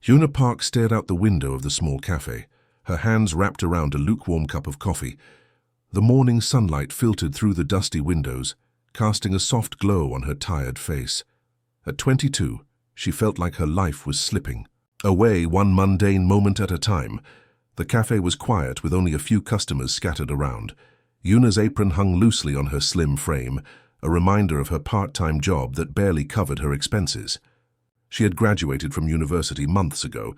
Una Park stared out the window of the small cafe, her hands wrapped around a lukewarm cup of coffee. The morning sunlight filtered through the dusty windows, casting a soft glow on her tired face. At 22, she felt like her life was slipping away one mundane moment at a time. The cafe was quiet with only a few customers scattered around. Una's apron hung loosely on her slim frame, a reminder of her part-time job that barely covered her expenses. She had graduated from university months ago,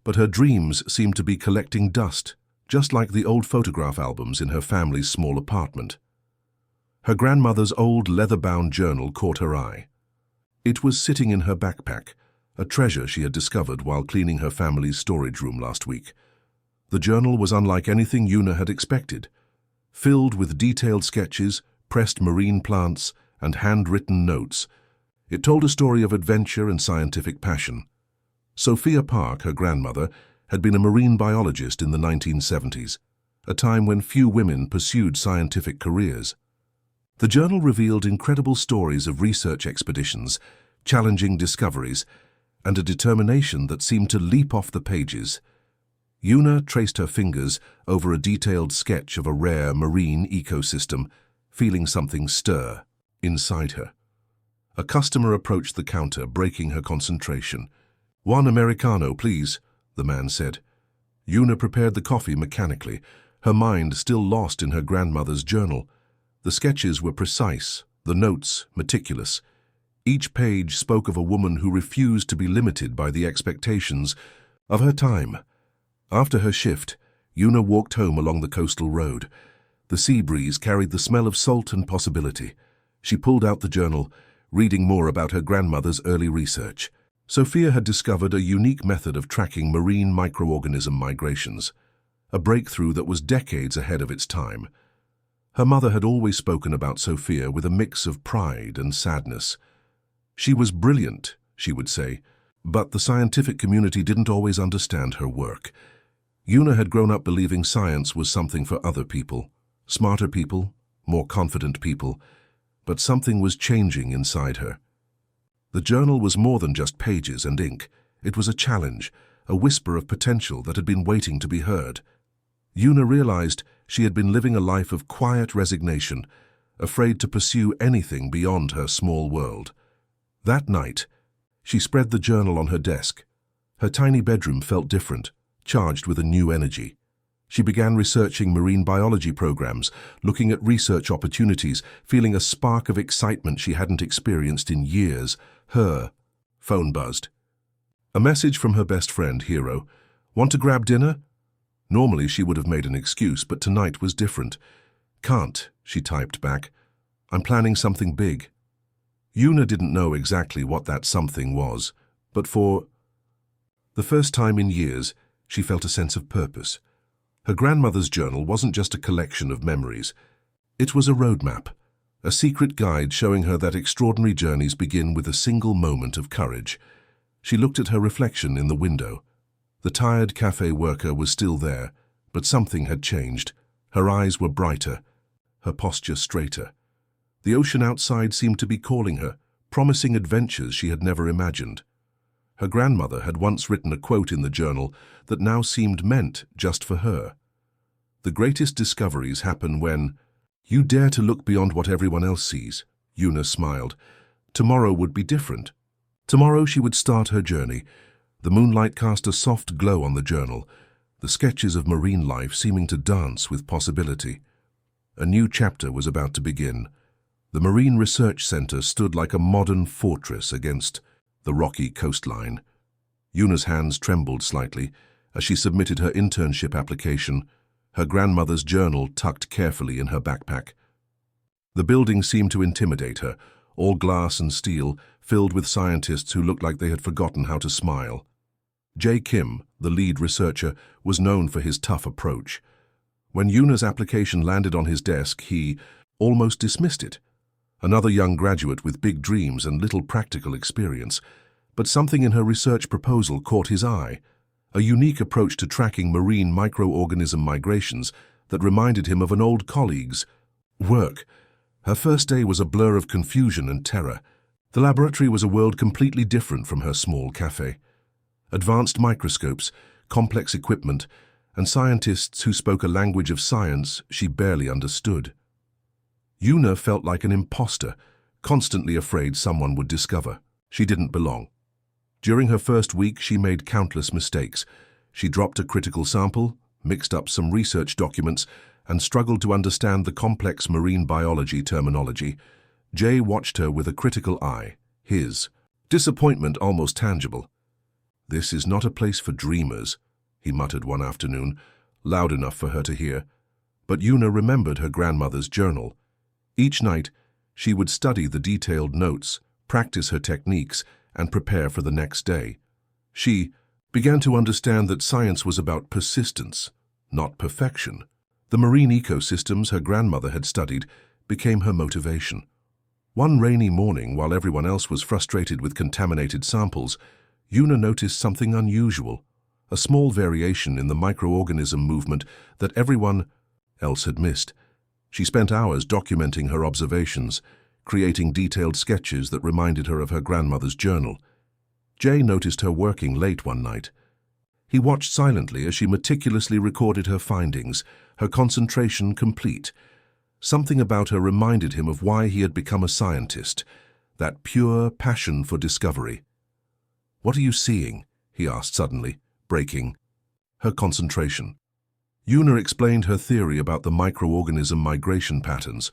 but her dreams seemed to be collecting dust, just like the old photograph albums in her family's small apartment. Her grandmother's old leather-bound journal caught her eye. It was sitting in her backpack, a treasure she had discovered while cleaning her family's storage room last week. The journal was unlike anything Una had expected, filled with detailed sketches, pressed marine plants, and handwritten notes. It told a story of adventure and scientific passion. Sophia Park, her grandmother, had been a marine biologist in the 1970s, a time when few women pursued scientific careers. The journal revealed incredible stories of research expeditions, challenging discoveries, and a determination that seemed to leap off the pages. Una traced her fingers over a detailed sketch of a rare marine ecosystem, feeling something stir inside her. A customer approached the counter, breaking her concentration. "One Americano, please," the man said. Una prepared the coffee mechanically, her mind still lost in her grandmother's journal. The sketches were precise, the notes meticulous. Each page spoke of a woman who refused to be limited by the expectations of her time. After her shift, Una walked home along the coastal road. The sea breeze carried the smell of salt and possibility. She pulled out the journal, reading more about her grandmother's early research. Sophia had discovered a unique method of tracking marine microorganism migrations, a breakthrough that was decades ahead of its time. Her mother had always spoken about Sophia with a mix of pride and sadness. She was brilliant, she would say, but the scientific community didn't always understand her work. Una had grown up believing science was something for other people, smarter people, more confident people, but something was changing inside her. The journal was more than just pages and ink. It was a challenge, a whisper of potential that had been waiting to be heard. Una realized she had been living a life of quiet resignation, afraid to pursue anything beyond her small world. That night, she spread the journal on her desk. Her tiny bedroom felt different, charged with a new energy. She began researching marine biology programs, looking at research opportunities, feeling a spark of excitement she hadn't experienced in years. Her phone buzzed. A message from her best friend, Hero. "Want to grab dinner?" Normally she would have made an excuse, but tonight was different. "Can't," she typed back. "I'm planning something big." Una didn't know exactly what that something was, but for the first time in years, she felt a sense of purpose. Her grandmother's journal wasn't just a collection of memories. It was a roadmap, a secret guide showing her that extraordinary journeys begin with a single moment of courage. She looked at her reflection in the window. The tired cafe worker was still there, but something had changed. Her eyes were brighter, her posture straighter. The ocean outside seemed to be calling her, promising adventures she had never imagined. Her grandmother had once written a quote in the journal that now seemed meant just for her. "The greatest discoveries happen when you dare to look beyond what everyone else sees." Una smiled. Tomorrow would be different. Tomorrow she would start her journey. The moonlight cast a soft glow on the journal, the sketches of marine life seeming to dance with possibility. A new chapter was about to begin. The Marine Research Center stood like a modern fortress against the rocky coastline. Una's hands trembled slightly as she submitted her internship application, her grandmother's journal tucked carefully in her backpack. The building seemed to intimidate her, all glass and steel, filled with scientists who looked like they had forgotten how to smile. J. Kim, the lead researcher, was known for his tough approach. When Una's application landed on his desk, he almost dismissed it. Another young graduate with big dreams and little practical experience. But something in her research proposal caught his eye, a unique approach to tracking marine microorganism migrations that reminded him of an old colleague's work. Her first day was a blur of confusion and terror. The laboratory was a world completely different from her small cafe. advanced microscopes, complex equipment, and scientists who spoke a language of science she barely understood. Una felt like an imposter, constantly afraid someone would discover she didn't belong. During her first week, she made countless mistakes. She dropped a critical sample, mixed up some research documents, and struggled to understand the complex marine biology terminology. Jay watched her with a critical eye, his disappointment almost tangible. "This is not a place for dreamers," he muttered one afternoon, loud enough for her to hear. But Una remembered her grandmother's journal. Each night, she would study the detailed notes, practice her techniques, and prepare for the next day. She began to understand that science was about persistence, not perfection. The marine ecosystems her grandmother had studied became her motivation. One rainy morning, while everyone else was frustrated with contaminated samples, Una noticed something unusual, a small variation in the microorganism movement that everyone else had missed. She spent hours documenting her observations, creating detailed sketches that reminded her of her grandmother's journal. Jay noticed her working late one night. He watched silently as she meticulously recorded her findings, her concentration complete. Something about her reminded him of why he had become a scientist, that pure passion for discovery. "What are you seeing?" he asked suddenly, breaking her concentration. Una explained her theory about the microorganism migration patterns.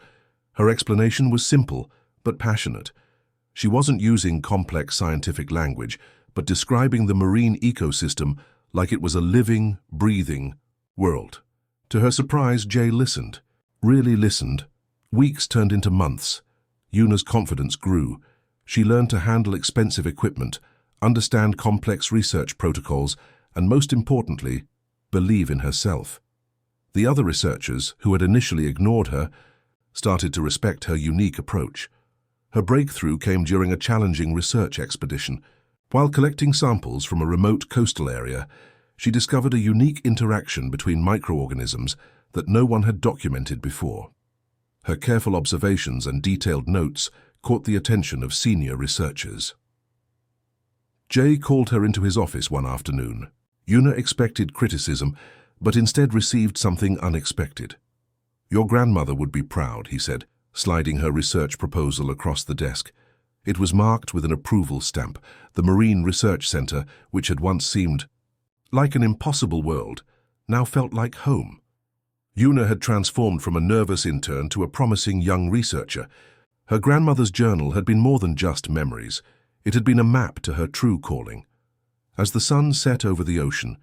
Her explanation was simple, but passionate. She wasn't using complex scientific language, but describing the marine ecosystem like it was a living, breathing world. To her surprise, Jay listened, really listened. Weeks turned into months. Una's confidence grew. She learned to handle expensive equipment, understand complex research protocols, and most importantly, believe in herself. The other researchers, who had initially ignored her, started to respect her unique approach. Her breakthrough came during a challenging research expedition. While collecting samples from a remote coastal area, she discovered a unique interaction between microorganisms that no one had documented before. Her careful observations and detailed notes caught the attention of senior researchers. Jay called her into his office one afternoon. Una expected criticism, but instead received something unexpected. "Your grandmother would be proud," he said, sliding her research proposal across the desk. It was marked with an approval stamp. The Marine Research Center, which had once seemed like an impossible world, now felt like home. Una had transformed from a nervous intern to a promising young researcher. Her grandmother's journal had been more than just memories. It had been a map to her true calling. As the sun set over the ocean,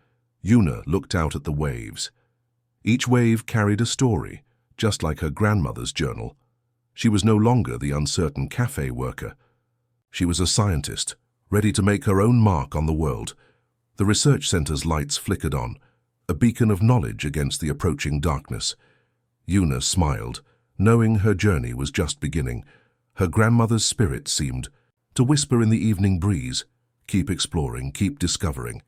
Una looked out at the waves. Each wave carried a story, just like her grandmother's journal. She was no longer the uncertain cafe worker. She was a scientist, ready to make her own mark on the world. The research center's lights flickered on, a beacon of knowledge against the approaching darkness. Una smiled, knowing her journey was just beginning. Her grandmother's spirit seemed to whisper in the evening breeze, "Keep exploring, keep discovering."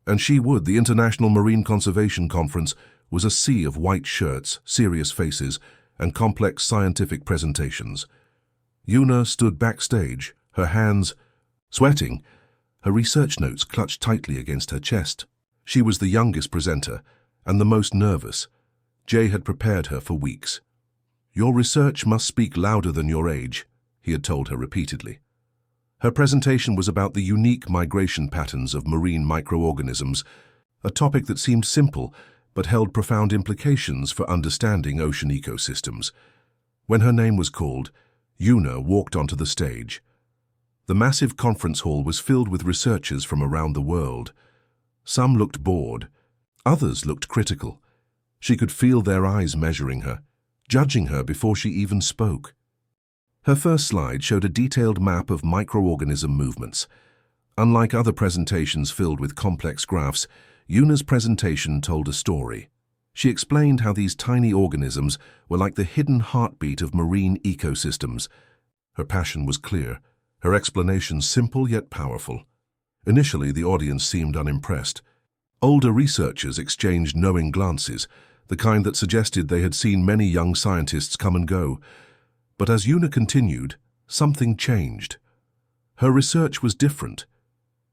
And she would. The International Marine Conservation Conference was a sea of white shirts, serious faces, and complex scientific presentations. Una stood backstage, her hands sweating, her research notes clutched tightly against her chest. She was the youngest presenter and the most nervous. Jay had prepared her for weeks. "Your research must speak louder than your age," he had told her repeatedly. Her presentation was about the unique migration patterns of marine microorganisms, a topic that seemed simple but held profound implications for understanding ocean ecosystems. When her name was called, Una walked onto the stage. The massive conference hall was filled with researchers from around the world. Some looked bored, others looked critical. She could feel their eyes measuring her, judging her before she even spoke. Her first slide showed a detailed map of microorganism movements. Unlike other presentations filled with complex graphs, Una's presentation told a story. She explained how these tiny organisms were like the hidden heartbeat of marine ecosystems. Her passion was clear, her explanation simple yet powerful. Initially, the audience seemed unimpressed. Older researchers exchanged knowing glances, the kind that suggested they had seen many young scientists come and go. But as Una continued, something changed. Her research was different.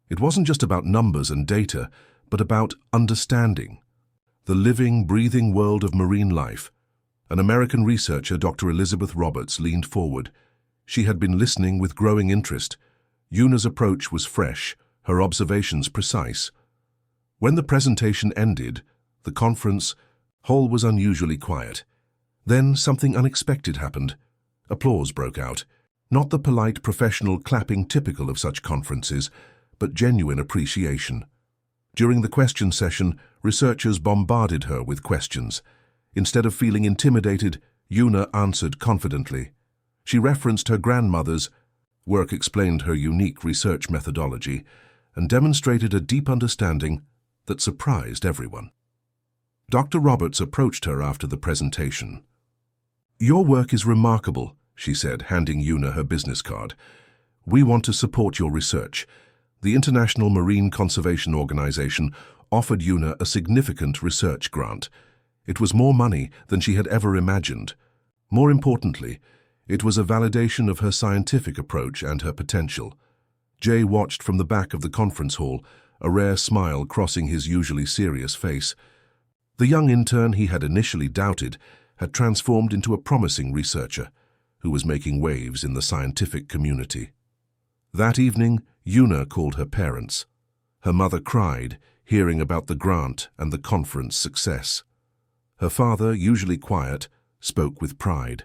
It wasn't just about numbers and data, but about understanding the living, breathing world of marine life. An American researcher, Dr. Elizabeth Roberts, leaned forward. She had been listening with growing interest. Yuna's approach was fresh, her observations precise. When the presentation ended, the conference hall was unusually quiet. Then something unexpected happened. Applause broke out. Not the polite professional clapping typical of such conferences, but genuine appreciation. During the question session, researchers bombarded her with questions. Instead of feeling intimidated, Yuna answered confidently. She referenced her grandmother's work, explained her unique research methodology, and demonstrated a deep understanding that surprised everyone. Dr. Roberts approached her after the presentation. "Your work is remarkable," she said, handing Yuna her business card. "We want to support your research." The International Marine Conservation Organization offered Yuna a significant research grant. It was more money than she had ever imagined. More importantly, it was a validation of her scientific approach and her potential. Jay watched from the back of the conference hall, a rare smile crossing his usually serious face. The young intern he had initially doubted had transformed into a promising researcher who was making waves in the scientific community. That evening, Yuna called her parents. Her mother cried, hearing about the grant and the conference success. Her father, usually quiet, spoke with pride.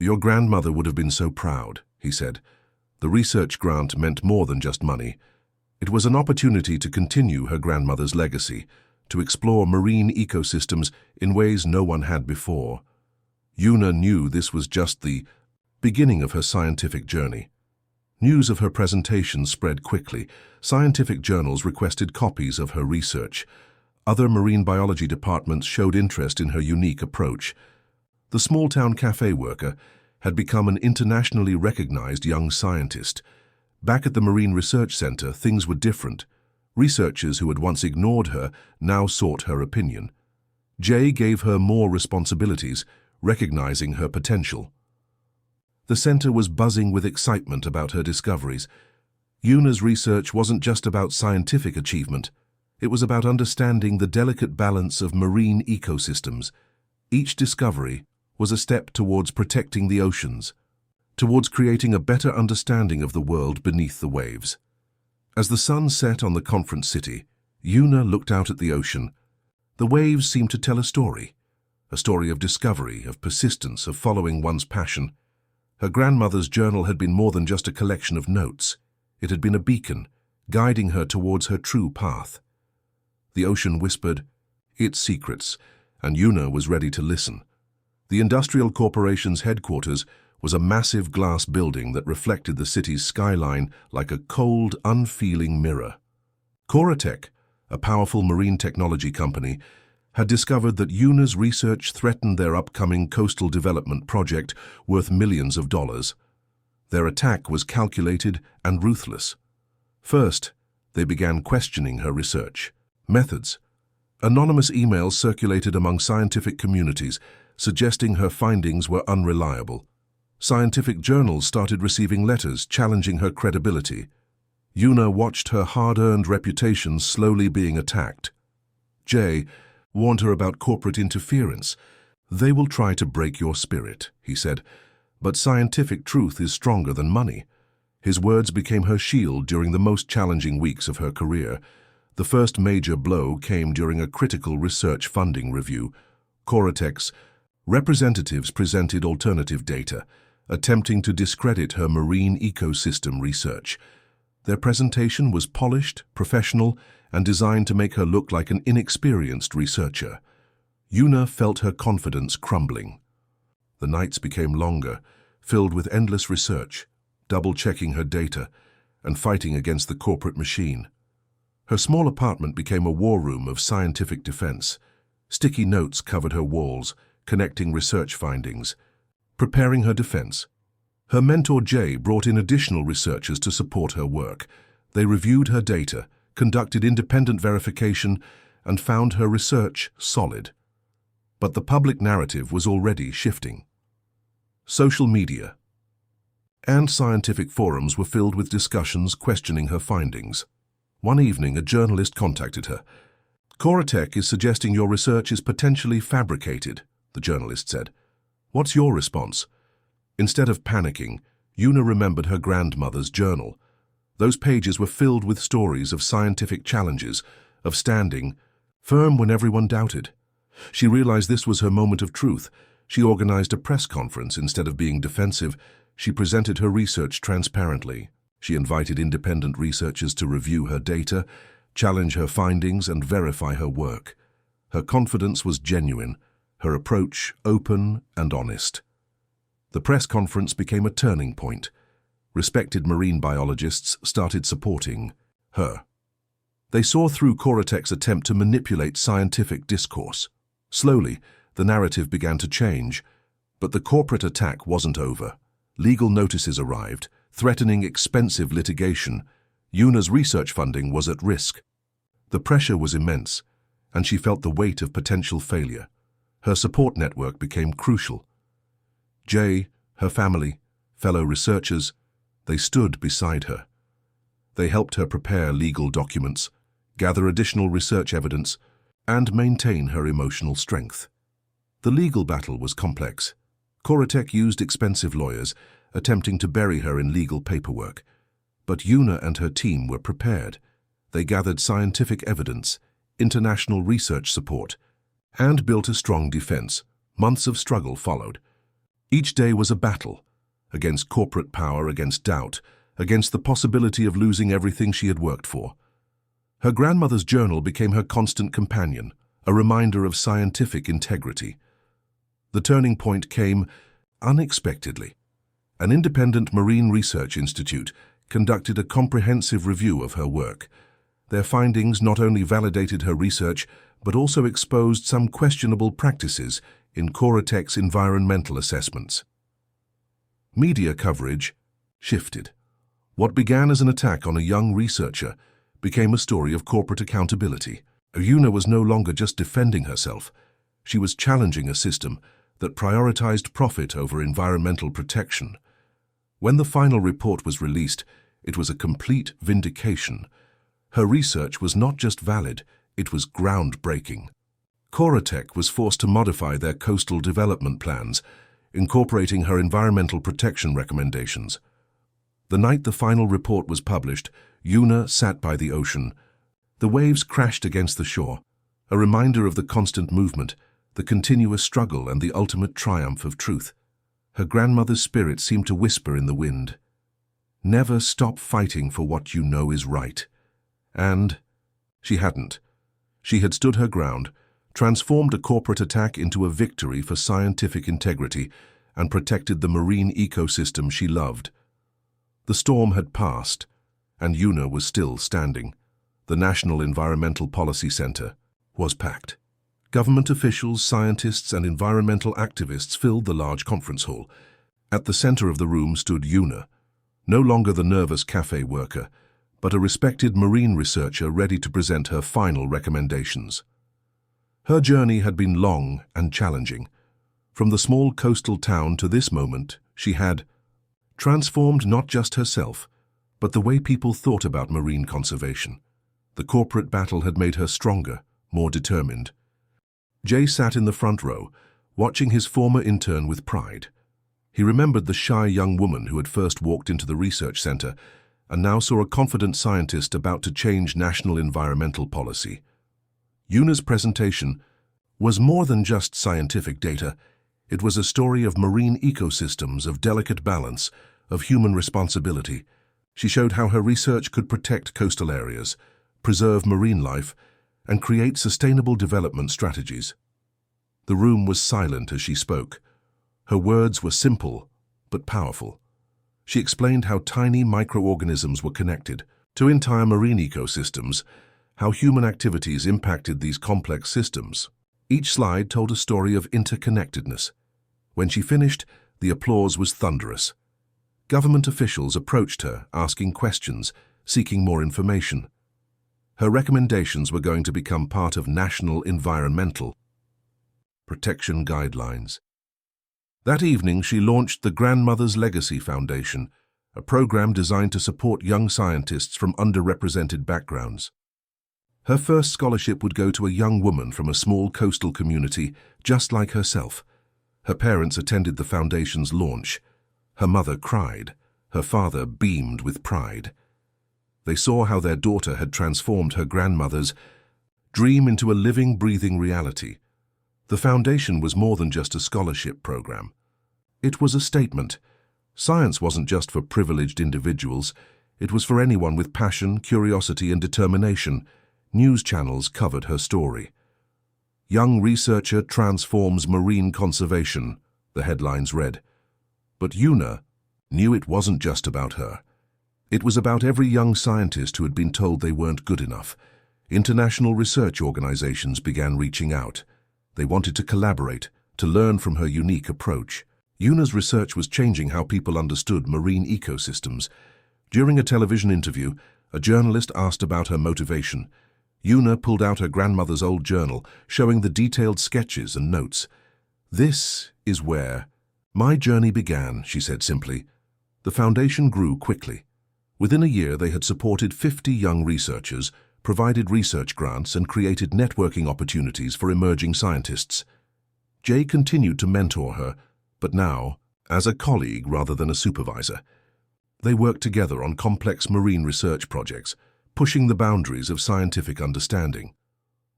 "Your grandmother would have been so proud," he said. The research grant meant more than just money. It was an opportunity to continue her grandmother's legacy, to explore marine ecosystems in ways no one had before. Yuna knew this was just the beginning of her scientific journey. News of her presentation spread quickly. Scientific journals requested copies of her research. Other marine biology departments showed interest in her unique approach. The small-town cafe worker had become an internationally recognized young scientist. Back at the Marine Research Center, things were different. Researchers who had once ignored her now sought her opinion. Jay gave her more responsibilities, recognizing her potential. The center was buzzing with excitement about her discoveries. Yuna's research wasn't just about scientific achievement. It was about understanding the delicate balance of marine ecosystems. Each discovery was a step towards protecting the oceans, towards creating a better understanding of the world beneath the waves. As the sun set on the conference city, Yuna looked out at the ocean. The waves seemed to tell a story of discovery, of persistence, of following one's passion. Her grandmother's journal had been more than just a collection of notes. It had been a beacon, guiding her towards her true path. The ocean whispered its secrets, and Yuna was ready to listen. The Industrial Corporation's headquarters was a massive glass building that reflected the city's skyline like a cold, unfeeling mirror. Coratech, a powerful marine technology company, had discovered that Yuna's research threatened their upcoming coastal development project worth millions of dollars. Their attack was calculated and ruthless. First, they began questioning her research methods. Anonymous emails circulated among scientific communities, suggesting her findings were unreliable. Scientific journals started receiving letters challenging her credibility. Yuna watched her hard-earned reputation slowly being attacked. Jay warned her about corporate interference. "They will try to break your spirit," he said, "but scientific truth is stronger than money." His words became her shield during the most challenging weeks of her career. The first major blow came during a critical research funding review. Coratech's representatives presented alternative data, attempting to discredit her marine ecosystem research. Their presentation was polished, professional, and designed to make her look like an inexperienced researcher. Yuna felt her confidence crumbling. The nights became longer, filled with endless research, double-checking her data, and fighting against the corporate machine. Her small apartment became a war room of scientific defense. Sticky notes covered her walls, connecting research findings, preparing her defense. Her mentor Jay brought in additional researchers to support her work. They reviewed her data, conducted independent verification, and found her research solid. But the public narrative was already shifting. Social media and scientific forums were filled with discussions questioning her findings. One evening, a journalist contacted her. "Coratech is suggesting your research is potentially fabricated," the journalist said. "What's your response?" Instead of panicking, Una remembered her grandmother's journal. Those pages were filled with stories of scientific challenges, of standing firm when everyone doubted. She realized this was her moment of truth. She organized a press conference instead of being defensive. She presented her research transparently. She invited independent researchers to review her data, challenge her findings, and verify her work. Her confidence was genuine, her approach open and honest. The press conference became a turning point. Respected marine biologists started supporting her. They saw through Coratech's attempt to manipulate scientific discourse. Slowly, the narrative began to change, but the corporate attack wasn't over. Legal notices arrived, threatening expensive litigation. Una's research funding was at risk. The pressure was immense, and she felt the weight of potential failure. Her support network became crucial. Jay, her family, fellow researchers, they stood beside her. They helped her prepare legal documents, gather additional research evidence, and maintain her emotional strength. The legal battle was complex. Coratech used expensive lawyers, attempting to bury her in legal paperwork. But Una and her team were prepared. They gathered scientific evidence, international research support, and built a strong defense. Months of struggle followed. Each day was a battle, against corporate power, against doubt, against the possibility of losing everything she had worked for. Her grandmother's journal became her constant companion, a reminder of scientific integrity. The turning point came unexpectedly. An independent marine research institute conducted a comprehensive review of her work. Their findings not only validated her research, but also exposed some questionable practices in Coratech's environmental assessments. Media coverage shifted. What began as an attack on a young researcher became a story of corporate accountability. Una was no longer just defending herself. She was challenging a system that prioritized profit over environmental protection. When the final report was released, it was a complete vindication. Her research was not just valid, it was groundbreaking. Coratech was forced to modify their coastal development plans, incorporating her environmental protection recommendations. The night the final report was published, Una sat by the ocean. The waves crashed against the shore, a reminder of the constant movement, the continuous struggle, and the ultimate triumph of truth. Her grandmother's spirit seemed to whisper in the wind, "Never stop fighting for what you know is right." And she hadn't. She had stood her ground, transformed a corporate attack into a victory for scientific integrity, and protected the marine ecosystem she loved. The storm had passed, and Una was still standing. The National Environmental Policy Center was packed. Government officials, scientists, and environmental activists filled the large conference hall. At the center of the room stood Una, no longer the nervous cafe worker, but a respected marine researcher ready to present her final recommendations. Her journey had been long and challenging. From the small coastal town to this moment, she had transformed not just herself, but the way people thought about marine conservation. The corporate battle had made her stronger, more determined. Jay sat in the front row, watching his former intern with pride. He remembered the shy young woman who had first walked into the research center and now saw a confident scientist about to change national environmental policy. Una's presentation was more than just scientific data. It was a story of marine ecosystems, of delicate balance, of human responsibility. She showed how her research could protect coastal areas, preserve marine life, and create sustainable development strategies. The room was silent as she spoke. Her words were simple but powerful. She explained how tiny microorganisms were connected to entire marine ecosystems, how human activities impacted these complex systems. Each slide told a story of interconnectedness. When she finished, the applause was thunderous. Government officials approached her, asking questions, seeking more information. Her recommendations were going to become part of national environmental protection guidelines. That evening, she launched the Grandmother's Legacy Foundation, a program designed to support young scientists from underrepresented backgrounds. Her first scholarship would go to a young woman from a small coastal community just like herself. Her parents attended the foundation's launch. Her mother cried. Her father beamed with pride. They saw how their daughter had transformed her grandmother's dream into a living, breathing reality. The foundation was more than just a scholarship program. It was a statement. Science wasn't just for privileged individuals. It was for anyone with passion, curiosity, and determination. News channels covered her story. "Young researcher transforms marine conservation," the headlines read. But Una knew it wasn't just about her. It was about every young scientist who had been told they weren't good enough. International research organizations began reaching out. They wanted to collaborate, to learn from her unique approach. Una's research was changing how people understood marine ecosystems. During a television interview, a journalist asked about her motivation. Una pulled out her grandmother's old journal, showing the detailed sketches and notes. "This is where my journey began," she said simply. The foundation grew quickly. Within a year, they had supported 50 young researchers, provided research grants, and created networking opportunities for emerging scientists. Jay continued to mentor her, but now as a colleague rather than a supervisor. They worked together on complex marine research projects, pushing the boundaries of scientific understanding.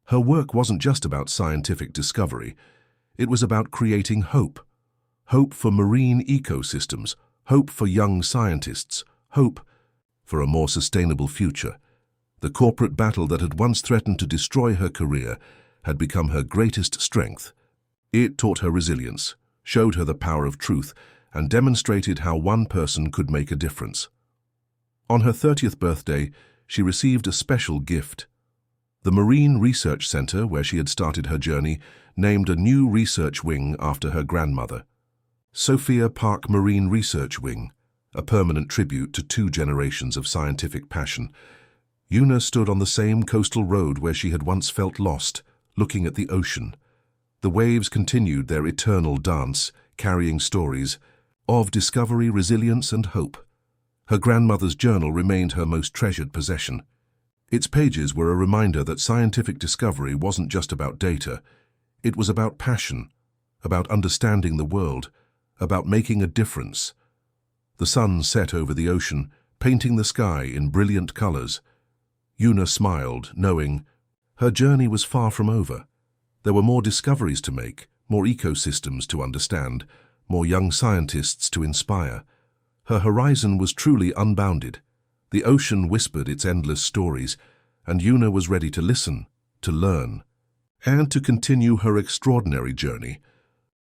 Her work wasn't just about scientific discovery. It was about creating hope. Hope for marine ecosystems, hope for young scientists, hope for a more sustainable future. The corporate battle that had once threatened to destroy her career had become her greatest strength. It taught her resilience, showed her the power of truth, and demonstrated how one person could make a difference. On her 30th birthday, she received a special gift. The Marine Research Center, where she had started her journey, named a new research wing after her grandmother. Sophia Park Marine Research Wing, a permanent tribute to 2 generations of scientific passion. Una stood on the same coastal road where she had once felt lost, looking at the ocean. The waves continued their eternal dance, carrying stories of discovery, resilience, and hope. Her grandmother's journal remained her most treasured possession. Its pages were a reminder that scientific discovery wasn't just about data. It was about passion, about understanding the world, about making a difference. The sun set over the ocean, painting the sky in brilliant colors. Una smiled, knowing her journey was far from over. There were more discoveries to make, more ecosystems to understand, more young scientists to inspire. Her horizon was truly unbounded. The ocean whispered its endless stories, and Una was ready to listen, to learn, and to continue her extraordinary journey.